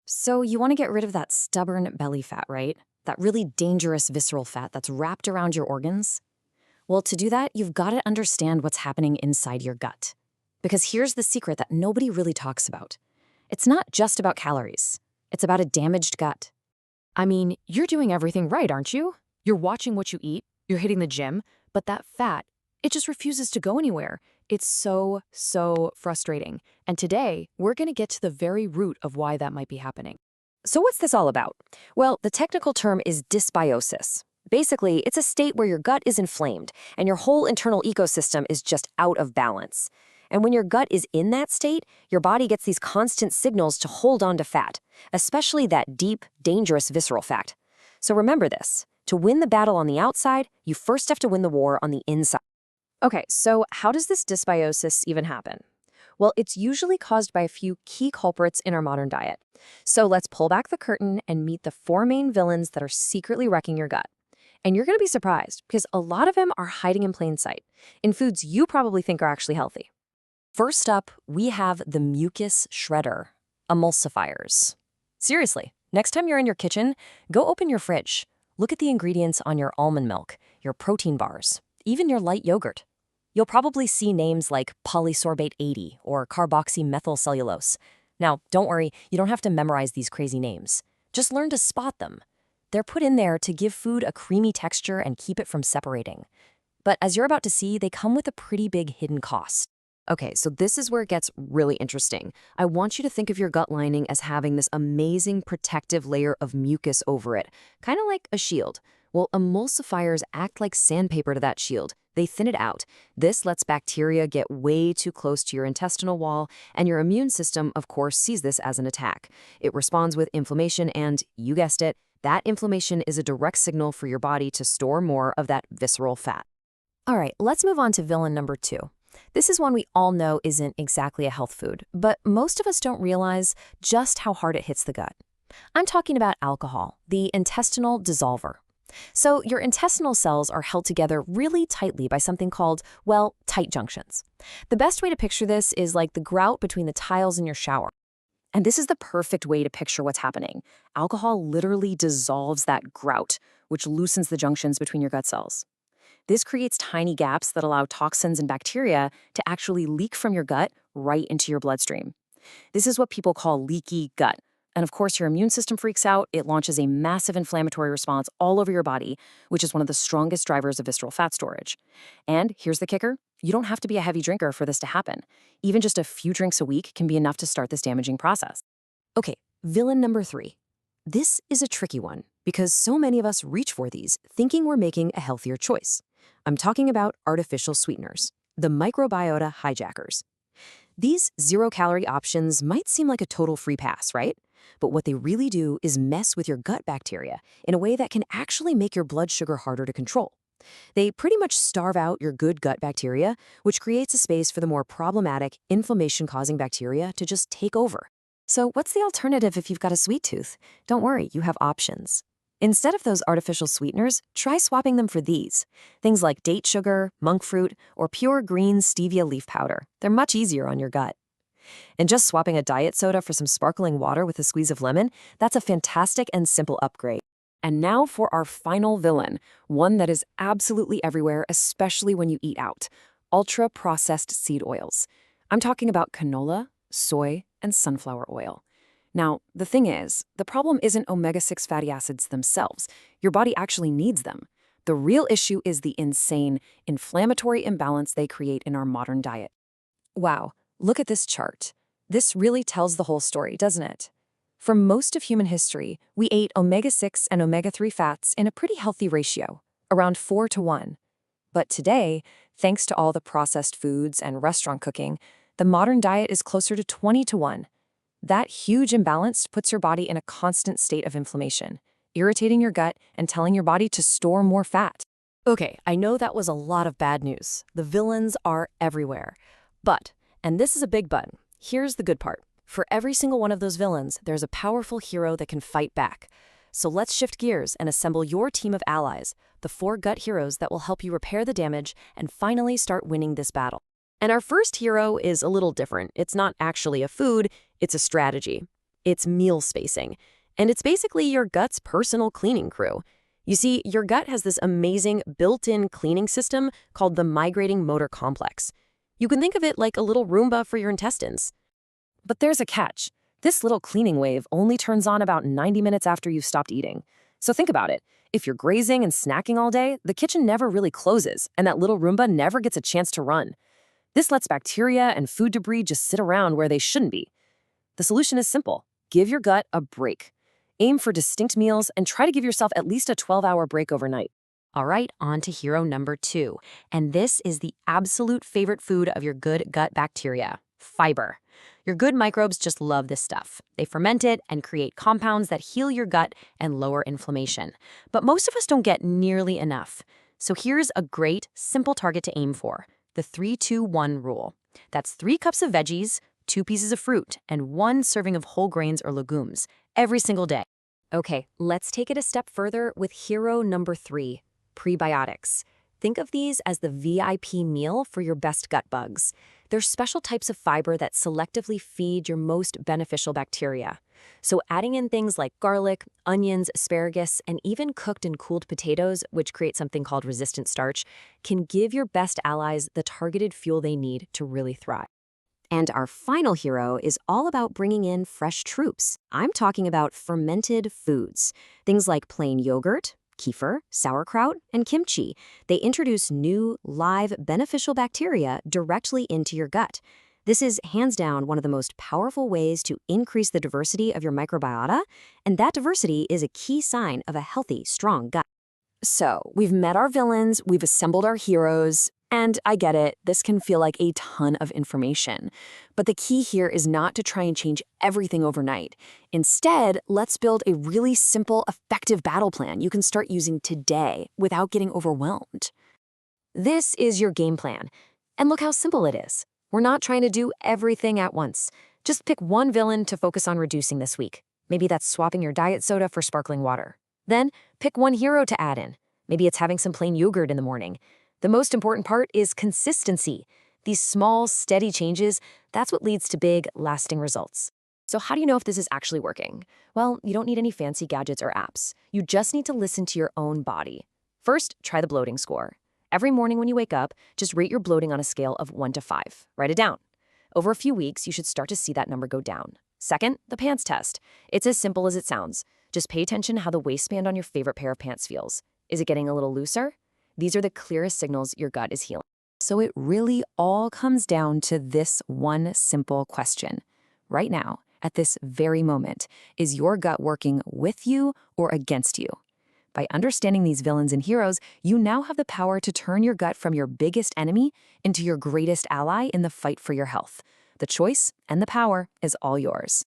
So you want to get rid of that stubborn belly fat, right? That really dangerous visceral fat that's wrapped around your organs? Well, to do that, you've got to understand what's happening inside your gut. Because here's the secret that nobody really talks about. It's not just about calories. It's about a damaged gut. I mean, you're doing everything right, aren't you? You're watching what you eat, you're hitting the gym, but that fat, it just refuses to go anywhere. It's so frustrating. And today, we're going to get to the very root of why that might be happening. So what's this all about? Well, the technical term is dysbiosis. Basically, it's a state where your gut is inflamed and your whole internal ecosystem is just out of balance. And when your gut is in that state, your body gets these constant signals to hold on to fat, especially that deep, dangerous visceral fat. So remember this. To win the battle on the outside, you first have to win the war on the inside. Okay, so how does this dysbiosis even happen? Well, it's usually caused by a few key culprits in our modern diet. So let's pull back the curtain and meet the four main villains that are secretly wrecking your gut. And you're going to be surprised because a lot of them are hiding in plain sight in foods you probably think are actually healthy. First up, we have the mucus shredder, emulsifiers. Seriously, next time you're in your kitchen, go open your fridge. Look at the ingredients on your almond milk, your protein bars, even your light yogurt. You'll probably see names like polysorbate 80 or carboxymethylcellulose. Now, don't worry, you don't have to memorize these crazy names. Just learn to spot them. They're put in there to give food a creamy texture and keep it from separating. But as you're about to see, they come with a pretty big hidden cost. Okay, so this is where it gets really interesting. I want you to think of your gut lining as having this amazing protective layer of mucus over it, kind of like a shield. Well, emulsifiers act like sandpaper to that shield. They thin it out. This lets bacteria get way too close to your intestinal wall, and your immune system, of course, sees this as an attack. It responds with inflammation, and you guessed it, that inflammation is a direct signal for your body to store more of that visceral fat. All right, let's move on to villain number 2. This is one we all know isn't exactly a health food, but most of us don't realize just how hard it hits the gut. I'm talking about alcohol, the intestinal dissolver. So your intestinal cells are held together really tightly by something called, well, tight junctions. The best way to picture this is like the grout between the tiles in your shower. And this is the perfect way to picture what's happening. Alcohol literally dissolves that grout, which loosens the junctions between your gut cells. This creates tiny gaps that allow toxins and bacteria to actually leak from your gut right into your bloodstream. This is what people call leaky gut. And of course, your immune system freaks out. It launches a massive inflammatory response all over your body, which is one of the strongest drivers of visceral fat storage. And here's the kicker. You don't have to be a heavy drinker for this to happen. Even just a few drinks a week can be enough to start this damaging process. Okay, villain number 3. This is a tricky one because so many of us reach for these thinking we're making a healthier choice. I'm talking about artificial sweeteners, the microbiota hijackers. These zero-calorie options might seem like a total free pass, right? But what they really do is mess with your gut bacteria in a way that can actually make your blood sugar harder to control. They pretty much starve out your good gut bacteria, which creates a space for the more problematic, inflammation-causing bacteria to just take over. So what's the alternative if you've got a sweet tooth? Don't worry, you have options. Instead of those artificial sweeteners, try swapping them for these. Things like date sugar, monk fruit, or pure green stevia leaf powder. They're much easier on your gut. And just swapping a diet soda for some sparkling water with a squeeze of lemon, that's a fantastic and simple upgrade. And now for our final villain, one that is absolutely everywhere, especially when you eat out: ultra-processed seed oils. I'm talking about canola, soy, and sunflower oil. Now, the thing is, the problem isn't omega-6 fatty acids themselves. Your body actually needs them. The real issue is the insane, inflammatory imbalance they create in our modern diet. Wow, look at this chart. This really tells the whole story, doesn't it? For most of human history, we ate omega-6 and omega-3 fats in a pretty healthy ratio, around 4-to-1. But today, thanks to all the processed foods and restaurant cooking, the modern diet is closer to 20-to-1. That huge imbalance puts your body in a constant state of inflammation, irritating your gut and telling your body to store more fat. Okay, I know that was a lot of bad news. The villains are everywhere. But, and this is a big but, here's the good part. For every single one of those villains, there's a powerful hero that can fight back. So let's shift gears and assemble your team of allies, the 4 gut heroes that will help you repair the damage and finally start winning this battle. And our first hero is a little different. It's not actually a food, it's a strategy. It's meal spacing. And it's basically your gut's personal cleaning crew. You see, your gut has this amazing built-in cleaning system called the migrating motor complex. You can think of it like a little Roomba for your intestines. But there's a catch. This little cleaning wave only turns on about 90 minutes after you've stopped eating. So think about it. If you're grazing and snacking all day, the kitchen never really closes, and that little Roomba never gets a chance to run. This lets bacteria and food debris just sit around where they shouldn't be. The solution is simple. Give your gut a break. Aim for distinct meals and try to give yourself at least a 12-hour break overnight. All right, on to hero number 2. And this is the absolute favorite food of your good gut bacteria, fiber. Your good microbes just love this stuff. They ferment it and create compounds that heal your gut and lower inflammation. But most of us don't get nearly enough. So here's a great, simple target to aim for, the 3-2-1 rule. That's 3 cups of veggies, 2 pieces of fruit, and 1 serving of whole grains or legumes every single day. Okay, let's take it a step further with hero number 3, prebiotics. Think of these as the VIP meal for your best gut bugs. They're special types of fiber that selectively feed your most beneficial bacteria. So adding in things like garlic, onions, asparagus, and even cooked and cooled potatoes, which create something called resistant starch, can give your best allies the targeted fuel they need to really thrive. And our final hero is all about bringing in fresh troops. I'm talking about fermented foods. Things like plain yogurt, kefir, sauerkraut, and kimchi. They introduce new, live, beneficial bacteria directly into your gut. This is hands down one of the most powerful ways to increase the diversity of your microbiota, and that diversity is a key sign of a healthy, strong gut. So, we've met our villains, we've assembled our heroes, and I get it, this can feel like a ton of information. But the key here is not to try and change everything overnight. Instead, let's build a really simple, effective battle plan you can start using today without getting overwhelmed. This is your game plan. And look how simple it is. We're not trying to do everything at once. Just pick one villain to focus on reducing this week. Maybe that's swapping your diet soda for sparkling water. Then, pick one hero to add in. Maybe it's having some plain yogurt in the morning. The most important part is consistency. These small, steady changes, that's what leads to big, lasting results. So how do you know if this is actually working? Well, you don't need any fancy gadgets or apps. You just need to listen to your own body. First, try the bloating score. Every morning when you wake up, just rate your bloating on a scale of 1 to 5. Write it down. Over a few weeks, you should start to see that number go down. Second, the pants test. It's as simple as it sounds. Just pay attention how the waistband on your favorite pair of pants feels. Is it getting a little looser? These are the clearest signals your gut is healing. So it really all comes down to this one simple question. Right now, at this very moment, is your gut working with you or against you? By understanding these villains and heroes, you now have the power to turn your gut from your biggest enemy into your greatest ally in the fight for your health. The choice and the power is all yours.